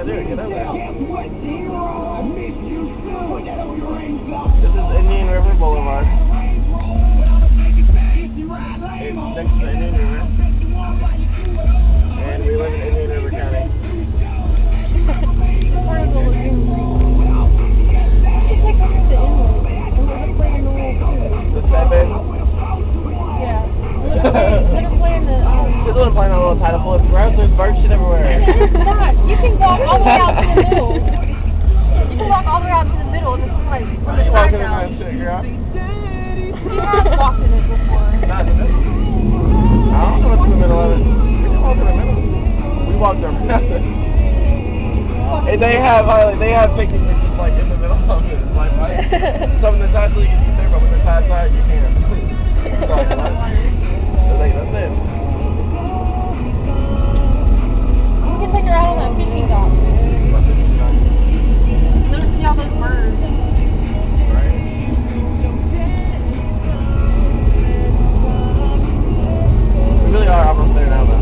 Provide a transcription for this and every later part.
gotta do, you know that. This is Indian River Boulevard. It's next to Indian River. And we live in Indian River County. The Seven. Yeah. They're playing the. This one playing a little title flip. There's bird shit everywhere. God, you can walk all the way out to the middle. You can walk all the way out to the middle and it's like from the background. You have walked in it before. Not in the middle. I don't know what's in the middle of it. We can walk in the middle. We walked around it. And they have picnic benches like in the middle of it. It's like right. Some of the times you can sit there, but when the tide's high, you can't. It's like, that's it. You can take her out on that fishing dock. Let her see all those birds. Right. We really are almost there now, though.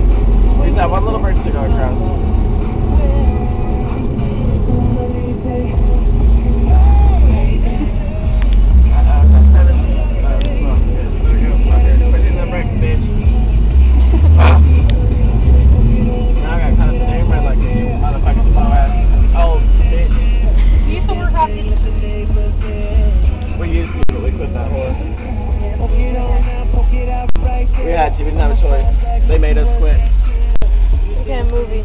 We just have one little bridge to go across. We didn't have a choice. They made us quit. Yeah, movie.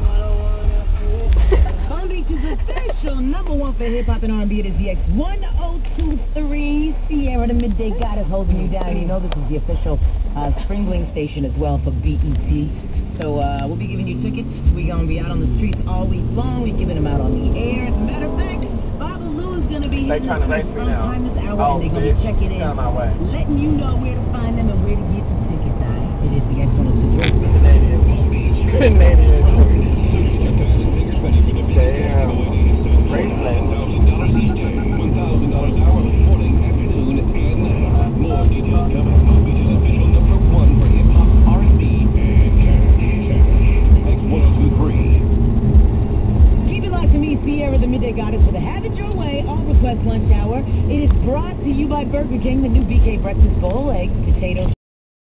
Palm Beach is official #1 for hip hop and R&B. It is the X1023 Sierra, the Midday Goddess holding you down. You know this is the official spring bling station as well for BET. So we'll be giving you tickets. We're gonna be out on the streets all week long. We're giving them out on the air. As a matter of fact, Baba Lou is gonna be here trying to race me now. This hour, and they're gonna check it in, my way. letting you know where to find them and where to get the tickets. It is the X1023. Canadian. Canadian. Damn. Bracelet. More details coming. Palm Beach's official #1 for hip hop, R&B, and X1023. Keep it locked to me, Sierra, the Midday Goddess, for the Have It Your Way All Request Lunch Hour. It is brought to you by Burger King, the new BK breakfast bowl, eggs, potatoes.